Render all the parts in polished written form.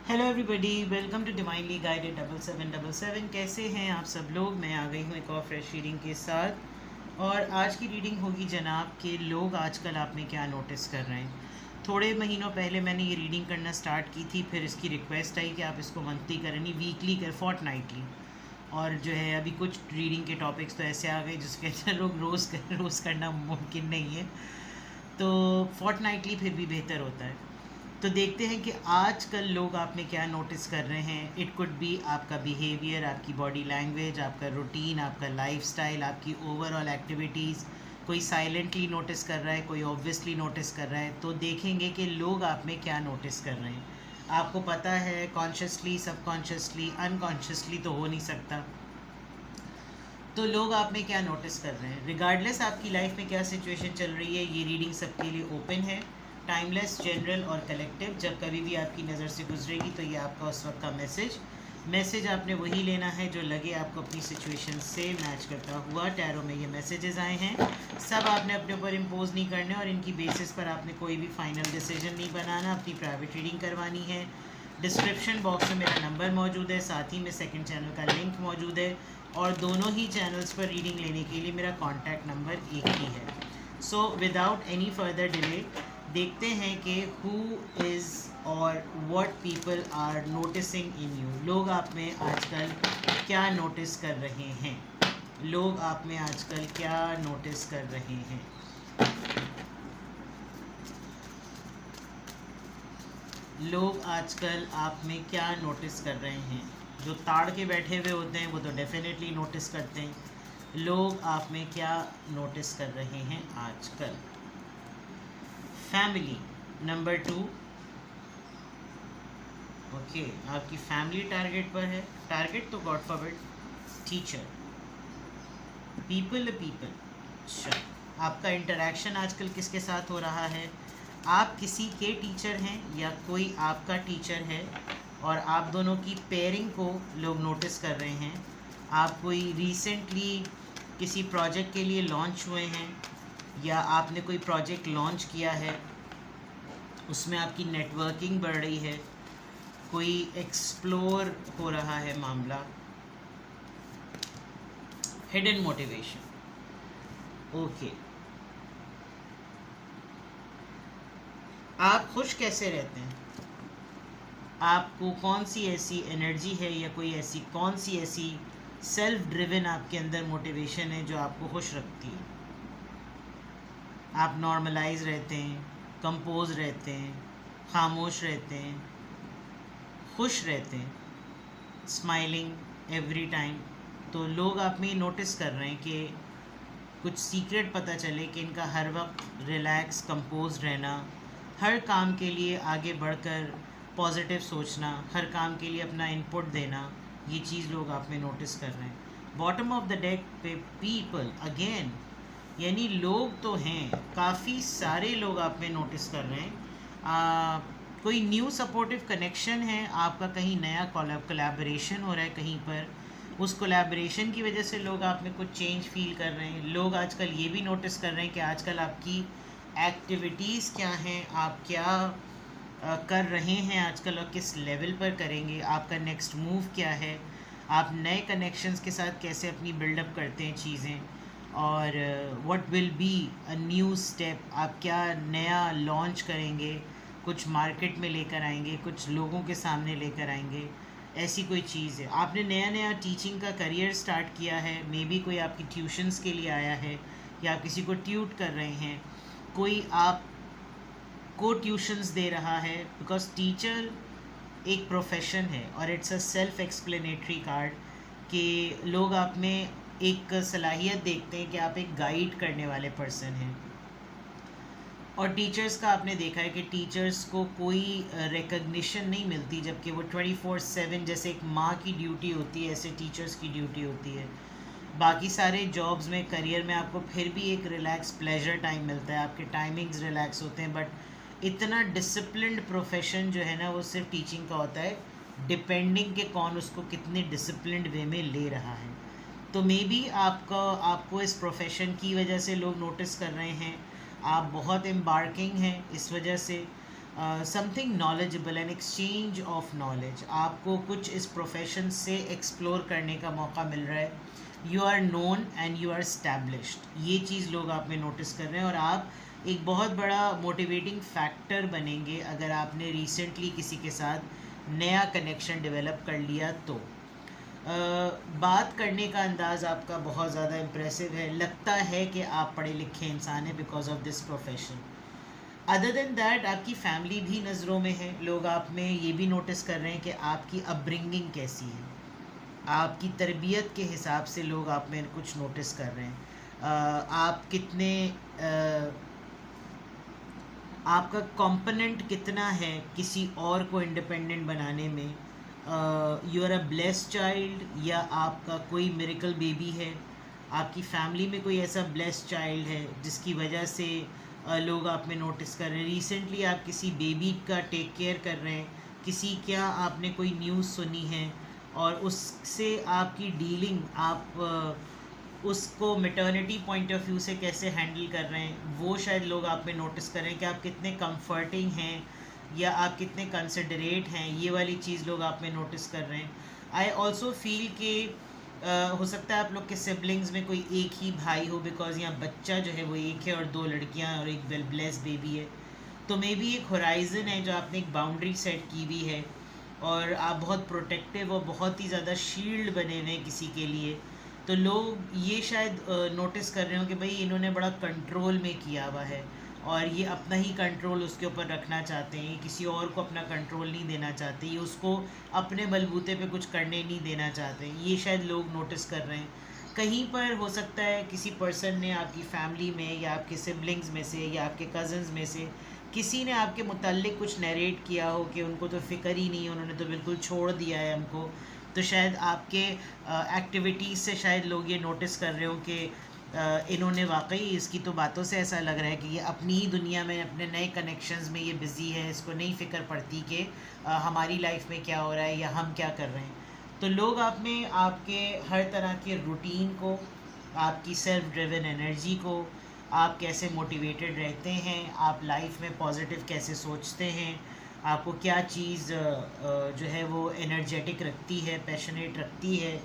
Hello everybody, welcome to divinely guided 7777। कैसे हैं आप सब लोग। मैं आ गई हूँ एक और फ्रेश रीडिंग के साथ। और आज की रीडिंग होगी जनाब के लोग आजकल आप में क्या नोटिस कर रहे हैं। थोड़े महीनों पहले मैंने ये रीडिंग करना स्टार्ट की थी, फिर इसकी रिक्वेस्ट आई कि आप इसको मंथली करें, नहीं वीकली कर, फोर्टनाइटली। और जो है अभी कुछ रीडिंग के टॉपिक्स तो ऐसे आ गए जिसके अंदर लोग रोज़ करना मुमकिन नहीं है, तो फोर्टनाइटली फिर भी बेहतर होता है। तो देखते हैं कि आजकल लोग आप में क्या नोटिस कर रहे हैं। इट कुड बी आपका बिहेवियर, आपकी बॉडी लैंग्वेज, आपका रूटीन, आपका लाइफस्टाइल, आपकी ओवरऑल एक्टिविटीज़। कोई साइलेंटली नोटिस कर रहा है, कोई ऑब्वियसली नोटिस कर रहा है। तो देखेंगे कि लोग आप में क्या नोटिस कर रहे हैं। आपको पता है कॉन्शियसली, सबकॉन्शियसली, अनकॉन्शियसली तो हो नहीं सकता। तो लोग आप में क्या नोटिस कर रहे हैं, रिगार्डलेस आपकी लाइफ में क्या सिचुएशन चल रही है। ये रीडिंग सबके लिए ओपन है, टाइमलेस, जनरल और कलेक्टिव। जब कभी भी आपकी नज़र से गुजरेगी तो ये आपका उस वक्त का मैसेज आपने वही लेना है जो लगे आपको अपनी सिचुएशन से मैच करता हुआ। टैरो में ये मैसेजेस आए हैं, सब आपने अपने ऊपर इम्पोज नहीं करने और इनकी बेसिस पर आपने कोई भी फाइनल डिसीजन नहीं बनाना। अपनी प्राइवेट रीडिंग करवानी है। डिस्क्रिप्शन बॉक्स में मेरा नंबर मौजूद है, साथ ही में सेकंड चैनल का लिंक मौजूद है, और दोनों ही चैनल्स पर रीडिंग लेने के लिए मेरा कॉन्टैक्ट नंबर एक ही है। So without any further delay देखते हैं कि हु इज़ और what people are noticing in you. लोग आप में आजकल क्या नोटिस कर रहे हैं। लोग आप में आजकल क्या नोटिस कर रहे हैं। लोग आजकल आप में क्या नोटिस कर रहे हैं। जो ताड़ के बैठे हुए होते हैं वो तो डेफिनेटली नोटिस करते हैं। लोग आप में क्या नोटिस कर रहे हैं आजकल। Family number 2। ओके, आपकी फैमिली टारगेट पर है। टारगेट तो गॉड फॉरबिड, टीचर, पीपल। अच्छा, आपका इंटरेक्शन आजकल किसके साथ हो रहा है। आप किसी के टीचर हैं या कोई आपका टीचर है, और आप दोनों की पेयरिंग को लोग नोटिस कर रहे हैं। आप कोई रिसेंटली किसी प्रोजेक्ट के लिए लॉन्च हुए हैं, या आपने कोई प्रोजेक्ट लॉन्च किया है, उसमें आपकी नेटवर्किंग बढ़ रही है, कोई एक्सप्लोर हो रहा है मामला। Hidden motivation. ओके, आप खुश कैसे रहते हैं। आपको कौन सी ऐसी एनर्जी है, या कोई ऐसी कौन सी ऐसी सेल्फ ड्रिवन आपके अंदर मोटिवेशन है जो आपको खुश रखती है। आप नॉर्मलाइज रहते हैं, कंपोज रहते हैं, खामोश रहते हैं, खुश रहते हैं, स्माइलिंग एवरी टाइम। तो लोग आप में नोटिस कर रहे हैं कि कुछ सीक्रेट पता चले कि इनका हर वक्त रिलैक्स, कंपोज रहना, हर काम के लिए आगे बढ़कर पॉजिटिव सोचना, हर काम के लिए अपना इनपुट देना, ये चीज़ लोग आप में नोटिस कर रहे हैं। बॉटम ऑफ द डेक पे पीपल अगेन, यानी लोग तो हैं, काफ़ी सारे लोग आप में नोटिस कर रहे हैं। कोई न्यू सपोर्टिव कनेक्शन है आपका, कहीं नया कोलैबोरेशन हो रहा है कहीं पर। उस कोलैबोरेशन की वजह से लोग आप में कुछ चेंज फील कर रहे हैं। लोग आजकल ये भी नोटिस कर रहे हैं कि आजकल आपकी एक्टिविटीज़ क्या हैं, आप क्या कर रहे हैं आजकल, और किस लेवल पर करेंगे, आपका नेक्स्ट मूव क्या है, आप नए कनेक्शंस के साथ कैसे अपनी बिल्डअप करते हैं चीज़ें, और what will be a new step, आप क्या नया लॉन्च करेंगे, कुछ मार्केट में लेकर आएंगे, कुछ लोगों के सामने लेकर आएंगे, ऐसी कोई चीज़ है। आपने नया टीचिंग का करियर स्टार्ट किया है, मे बी कोई आपकी ट्यूशन्स के लिए आया है, या आप किसी को ट्यूट कर रहे हैं, कोई आप को ट्यूशन्स दे रहा है। बिकॉज टीचर एक प्रोफेशन है, और it's a self explanatory card कि लोग आप में एक सलाहियत देखते हैं कि आप एक गाइड करने वाले पर्सन हैं। और टीचर्स का आपने देखा है कि टीचर्स को कोई रिकग्निशन नहीं मिलती, जबकि वो 24/7 जैसे एक माँ की ड्यूटी होती है, ऐसे टीचर्स की ड्यूटी होती है। बाकी सारे जॉब्स में, करियर में आपको फिर भी एक रिलैक्स प्लेजर टाइम मिलता है, आपके टाइमिंग्स रिलैक्स होते हैं, बट इतना डिसिप्लिन्ड प्रोफेशन जो है ना, वो सिर्फ टीचिंग का होता है, डिपेंडिंग के कौन उसको कितने डिसिप्लिन्ड वे में ले रहा है। तो मे बी आपको इस प्रोफेशन की वजह से लोग नोटिस कर रहे हैं। आप बहुत एम्बार्किंग हैं इस वजह से। Something knowledgeable, an exchange of knowledge. आपको कुछ इस प्रोफेशन से एक्सप्लोर करने का मौका मिल रहा है। You are known and you are established, ये चीज़ लोग आप में नोटिस कर रहे हैं, और आप एक बहुत बड़ा मोटिवेटिंग फैक्टर बनेंगे अगर आपने रिसेंटली किसी के साथ नया कनेक्शन डेवलप कर लिया तो। बात करने का अंदाज़ आपका बहुत ज़्यादा इम्प्रेसिव है, लगता है कि आप पढ़े लिखे इंसान हैं because of this profession. Other than that आपकी फैमिली भी नज़रों में है, लोग आप में ये भी नोटिस कर रहे हैं कि आपकी अपब्रिंगिंग कैसी है, आपकी तरबियत के हिसाब से लोग आप में कुछ नोटिस कर रहे हैं। आप कितने आपका कंपोनेंट कितना है किसी और को इंडिपेंडेंट बनाने में। You are a blessed child या आपका कोई मिरेकल बेबी है, आपकी फैमिली में कोई ऐसा ब्लेस्ड चाइल्ड है जिसकी वजह से लोग आप में नोटिस कर रहे हैं। रिसेंटली आप किसी बेबी का टेक केयर कर रहे हैं, किसी क्या आपने कोई न्यूज़ सुनी है और उससे आपकी डीलिंग, आप उसको मैटरनिटी पॉइंट ऑफ व्यू से कैसे हैंडल कर रहे हैं, वो शायद लोग आप में नोटिस कर रहे हैं कि आप कितने कंफर्टिंग हैं या आप कितने कंसिडरेट हैं, ये वाली चीज़ लोग आप में नोटिस कर रहे हैं। आई ऑल्सो फील कि हो सकता है आप लोग के सिबलिंग्स में कोई एक ही भाई हो, बिकॉज यहाँ बच्चा जो है वो एक है और 2 लड़कियाँ और एक वेल ब्लेस्ड बेबी है। तो मे बी एक होराइज़न है जो आपने एक बाउंड्री सेट की हुई है और आप बहुत प्रोटेक्टिव और बहुत ही ज़्यादा शील्ड बने हुए हैं किसी के लिए। तो लोग ये शायद नोटिस कर रहे हो कि भाई इन्होंने बड़ा कंट्रोल में किया हुआ है और ये अपना ही कंट्रोल उसके ऊपर रखना चाहते हैं, ये किसी और को अपना कंट्रोल नहीं देना चाहते, ये उसको अपने बलबूते पे कुछ करने नहीं देना चाहते, ये शायद लोग नोटिस कर रहे हैं। कहीं पर हो सकता है किसी पर्सन ने आपकी फैमिली में या आपके सिबलिंग्स में से या आपके कज़न्स में से किसी ने आपके मुताल्लिक कुछ नरेट किया हो कि उनको तो फ़िक्र ही नहीं है, उन्होंने तो बिल्कुल छोड़ दिया है हमको। तो शायद आपके एक्टिविटीज़ से शायद लोग ये नोटिस कर रहे हो कि इन्होंने वाकई, इसकी तो बातों से ऐसा लग रहा है कि ये अपनी ही दुनिया में अपने नए कनेक्शंस में ये बिज़ी है, इसको नहीं फ़िक्र पड़ती कि हमारी लाइफ में क्या हो रहा है या हम क्या कर रहे हैं। तो लोग आप में आपके हर तरह के रूटीन को, आपकी सेल्फ ड्रिवन एनर्जी को, आप कैसे मोटिवेटेड रहते हैं, आप लाइफ में पॉजिटिव कैसे सोचते हैं, आपको क्या चीज़ जो है वो एनर्जेटिक रखती है, पैशनेट रखती है,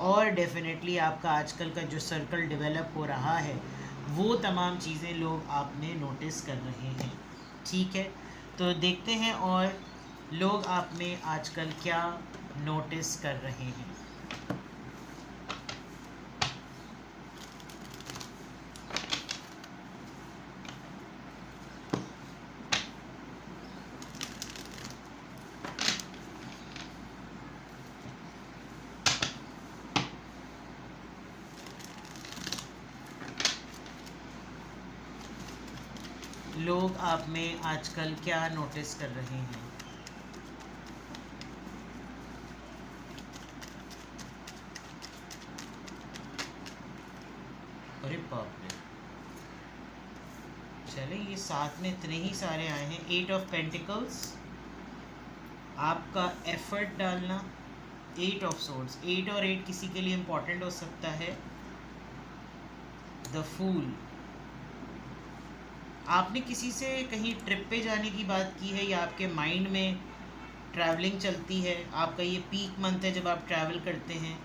और डेफिनेटली आपका आजकल का जो सर्कल डेवलप हो रहा है वो तमाम चीज़ें लोग आपने नोटिस कर रहे हैं। ठीक है, तो देखते हैं और लोग आप में आजकल क्या नोटिस कर रहे हैं। लोग आप में आजकल क्या नोटिस कर रहे हैं। अरे बाप रे, चले ये साथ में इतने ही सारे आए हैं। 8 ऑफ पेंटिकल्स, आपका एफर्ट डालना। 8 ऑफ सोर्ड्स, 8 और 8 किसी के लिए इम्पोर्टेंट हो सकता है। द फूल, आपने किसी से कहीं ट्रिप पे जाने की बात की है या आपके माइंड में ट्रैवलिंग चलती है, आपका ये पीक मंथ है जब आप ट्रैवल करते हैं,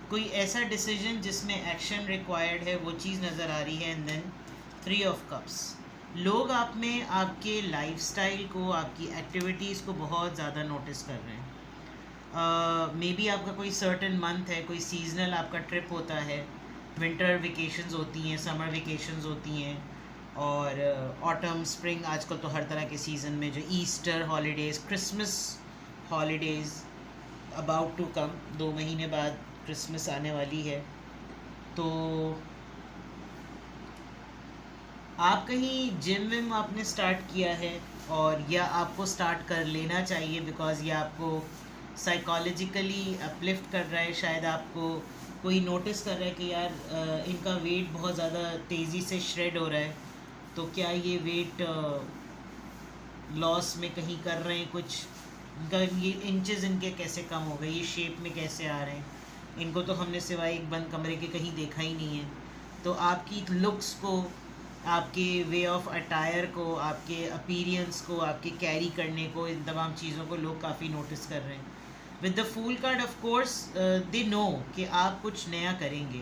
कोई ऐसा डिसीजन जिसमें एक्शन रिक्वायर्ड है वो चीज़ नज़र आ रही है। एंड देन 3 ऑफ कप्स, लोग आप में आपके लाइफस्टाइल को, आपकी एक्टिविटीज़ को बहुत ज़्यादा नोटिस कर रहे हैं। मे बी आपका कोई सर्टन मंथ है, कोई सीजनल आपका ट्रिप होता है, विंटर वेकेशंस होती हैं, समर वेकेशंस होती हैं, और ऑटम स्प्रिंग, आजकल तो हर तरह के सीज़न में जो Easter holidays, Christmas holidays about to come, 2 महीने बाद क्रिसमस आने वाली है। तो आप कहीं जिम विम आपने स्टार्ट किया है और या आपको स्टार्ट कर लेना चाहिए, बिकॉज़ ये आपको साइकोलॉजिकली अपलिफ्ट कर रहा है। शायद आपको कोई नोटिस कर रहा है कि यार इनका वेट बहुत ज़्यादा तेज़ी से श्रेड हो रहा है, तो क्या ये वेट लॉस में कहीं कर रहे हैं कुछ, इनका ये इंचेस इनके कैसे कम हो गए, ये शेप में कैसे आ रहे हैं, इनको तो हमने सिवाय एक बंद कमरे के कहीं देखा ही नहीं है। तो आपकी लुक्स को, आपके वे ऑफ अटायर को, आपके अपीरियंस को, आपके कैरी करने को, इन तमाम चीज़ों को लोग काफ़ी नोटिस कर रहे हैं. With the fool card of course they know कि आप कुछ नया करेंगे.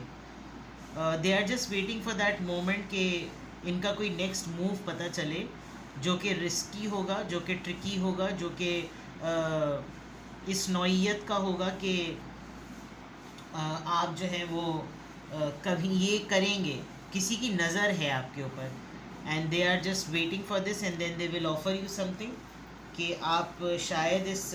They are just waiting for that moment कि इनका कोई नेक्स्ट मूव पता चले जो कि रिस्की होगा, जो कि ट्रिकी होगा, जो कि इस नौइयत का होगा कि आप जो है वो कभी ये करेंगे, किसी की नज़र है आपके ऊपर, and they are just waiting for this and then they will offer you something कि आप शायद इस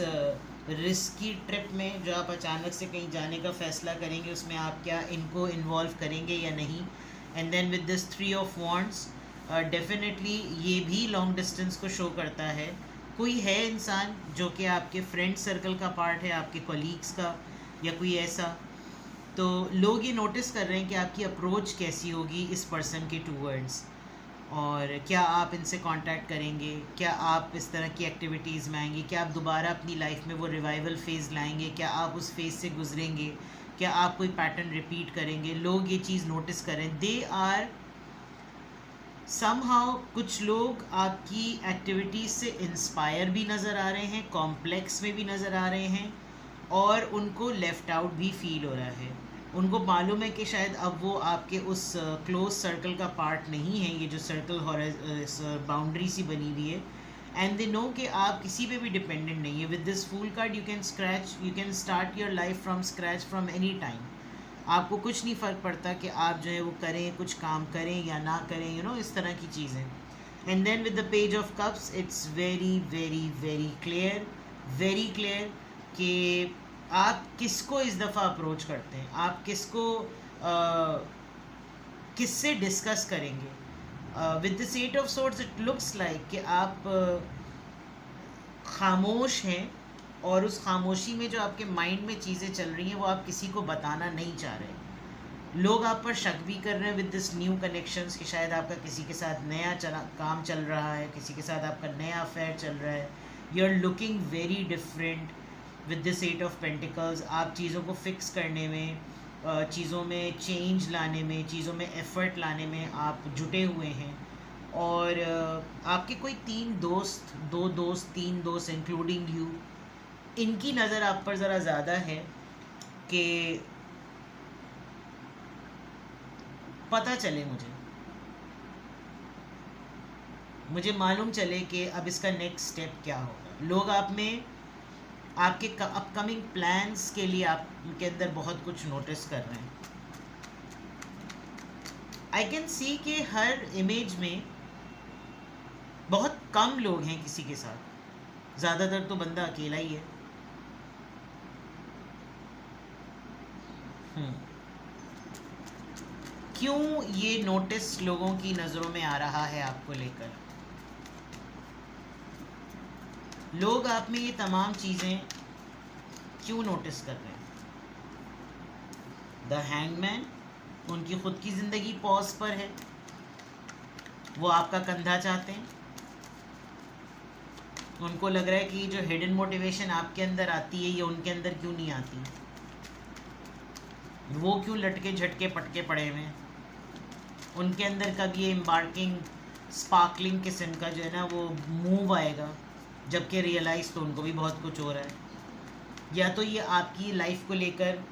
रिस्की ट्रिप में जो आप अचानक से कहीं जाने का फ़ैसला करेंगे उसमें आप क्या इनको इन्वॉल्व करेंगे या नहीं. And then with this 3 of wands definitely ये भी लॉन्ग डिस्टेंस को शो करता है. कोई है इंसान जो कि आपके फ्रेंड सर्कल का पार्ट है, आपके कोलीग्स का या कोई ऐसा. तो लोग ये नोटिस कर रहे हैं कि आपकी अप्रोच कैसी होगी इस पर्सन के टूवर्ड्स, और क्या आप इनसे कांटेक्ट करेंगे, क्या आप इस तरह की एक्टिविटीज़ में आएंगे, क्या आप दोबारा अपनी लाइफ में वो रिवाइवल फेज़ लाएंगे, क्या आप उस फेज़ से गुजरेंगे, क्या आप कोई पैटर्न रिपीट करेंगे. लोग ये चीज़ नोटिस करें. दे आर समहाउ, कुछ लोग आपकी एक्टिविटीज़ से इंस्पायर भी नज़र आ रहे हैं, कॉम्प्लेक्स में भी नज़र आ रहे हैं, और उनको लेफ़्ट आउट भी फील हो रहा है. उनको मालूम है कि शायद अब वो आपके उस क्लोज सर्कल का पार्ट नहीं है, ये जो सर्कल बाउंड्री सी बनी हुई है. एंड दे नो कि आप किसी पे भी डिपेंडेंट नहीं है. With this fool card you can start your life from scratch from any time. आपको कुछ नहीं फ़र्क पड़ता कि आप जो है वो करें, कुछ काम करें या ना करें, इस तरह की चीज़ें. And then with the page of cups it's very very very clear कि आप किसको इस दफ़ा अप्रोच करते हैं, आप किसको किससे डिस्कस करेंगे. With the 8 of swords it looks like कि आप खामोश हैं, और उस खामोशी में जो आपके माइंड में चीज़ें चल रही हैं वो आप किसी को बताना नहीं चाह रहे. लोग आप पर शक भी कर रहे हैं विद दिस न्यू कनेक्शंस कि शायद आपका किसी के साथ नया काम चल रहा है, किसी के साथ आपका नया अफेयर चल रहा है. You are looking very different with this 8 of pentacles. आप चीज़ों को फिक्स करने में, चीज़ों में चेंज लाने में, चीज़ों में एफ़र्ट लाने में आप जुटे हुए हैं. और आपके कोई 3 दोस्त इंक्लूडिंग यू, इनकी नज़र आप पर ज़रा ज़्यादा है कि पता चले, मुझे मालूम चले कि अब इसका नेक्स्ट स्टेप क्या होगा. लोग आप में आपके अपकमिंग प्लान्स के लिए आपके अंदर बहुत कुछ नोटिस कर रहे हैं. आई कैन सी कि हर इमेज में बहुत कम लोग हैं किसी के साथ, ज़्यादातर तो बंदा अकेला ही है. क्यों ये नोटिस लोगों की नज़रों में आ रहा है आपको लेकर? लोग आप में ये तमाम चीज़ें क्यों नोटिस कर रहे हैं? द हैंगमैन, उनकी खुद की ज़िंदगी पॉज पर है, वो आपका कंधा चाहते हैं. उनको लग रहा है कि जो हिडन मोटिवेशन आपके अंदर आती है ये उनके अंदर क्यों नहीं आती, वो क्यों लटके झटके पटके पड़े हुए हैं. उनके अंदर कब ये एम्बार्किंग स्पार्कलिंग किस्म का जो है ना वो मूव आएगा, जबकि रियलाइज़ तो उनको भी बहुत कुछ हो रहा है. या तो ये आपकी लाइफ को लेकर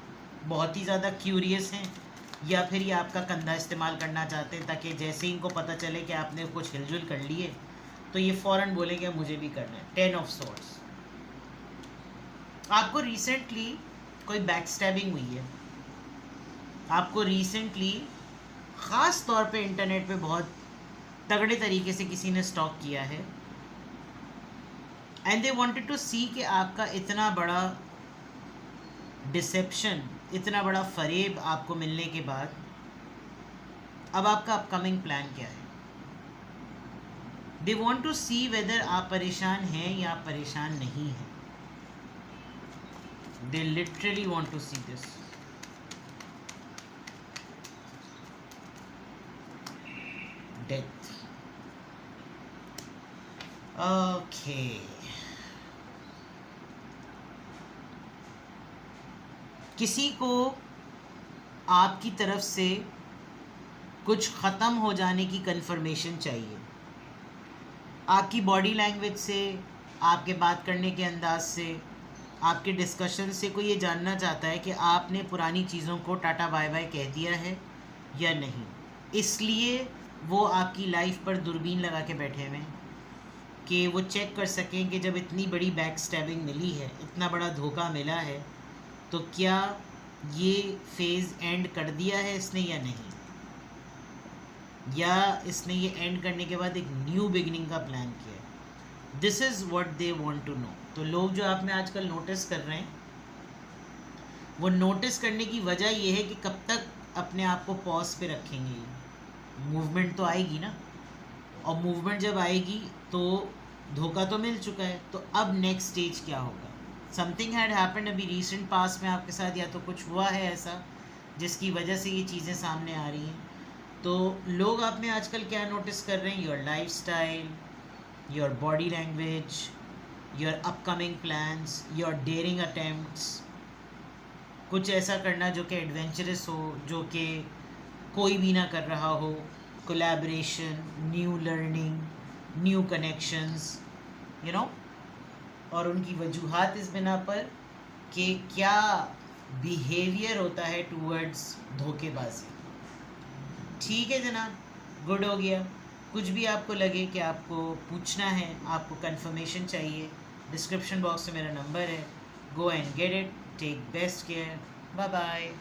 बहुत ही ज़्यादा क्यूरियस हैं, या फिर ये आपका कंधा इस्तेमाल करना चाहते हैं ताकि जैसे ही इनको पता चले कि आपने कुछ हिलजुल कर लिए तो ये फ़ौरन बोलेंगे मुझे भी करना है. 10 ऑफ सोर्ड्स. आपको रिसेंटली कोई बैक स्टैबिंग हुई है, आपको रिसेंटली ख़ास तौर पे इंटरनेट पे बहुत तगड़े तरीके से किसी ने स्टॉक किया है, एंड दे वांटेड टू सी कि आपका इतना बड़ा डिसेप्शन, इतना बड़ा फरेब आपको मिलने के बाद अब आपका अपकमिंग प्लान क्या है. They want to see whether आप परेशान हैं या आप परेशान नहीं हैं. They literally want to see this. Death. Okay, किसी को आपकी तरफ से कुछ ख़त्म हो जाने की कंफर्मेशन चाहिए। आपकी बॉडी लैंग्वेज से, आपके बात करने के अंदाज से, आपके डिस्कशन से कोई ये जानना चाहता है कि आपने पुरानी चीज़ों को टाटा बाय बाय कह दिया है या नहीं। इसलिए वो आपकी लाइफ पर दूरबीन लगा के बैठे हुए हैं कि वो चेक कर सकें कि जब इतनी बड़ी बैक स्टैबिंग मिली है, इतना बड़ा धोखा मिला है, तो क्या ये फेज़ एंड कर दिया है इसने या नहीं, या इसने ये एंड करने के बाद एक न्यू बिगिनिंग का प्लान किया है। This is what they want to know. तो लोग जो आप में आजकल नोटिस कर रहे हैं, वो नोटिस करने की वजह ये है कि कब तक अपने आप को पॉज पे रखेंगे। मूवमेंट तो आएगी ना, और मूवमेंट जब आएगी तो धोखा तो मिल चुका है, तो अब नेक्स्ट स्टेज क्या होगा। समथिंग हैड हैपेंड अभी रिसेंट पास्ट में आपके साथ, या तो कुछ हुआ है ऐसा जिसकी वजह से ये चीज़ें सामने आ रही हैं। तो लोग आप में आजकल क्या नोटिस कर रहे हैं? Your lifestyle, your body language, your upcoming plans, your daring attempts. कुछ ऐसा करना जो कि एडवेंचरस हो, जो कि कोई भी ना कर रहा हो, collaboration, new learning, new connections, you know, और उनकी वजूहात इस बिना पर कि क्या बिहेवियर होता है टूवर्ड्स धोखेबाजी। ठीक है जनाब, गुड हो गया। कुछ भी आपको लगे कि आपको पूछना है, आपको कंफर्मेशन चाहिए, डिस्क्रिप्शन बॉक्स में मेरा नंबर है, go and get it. Take best care, bye bye.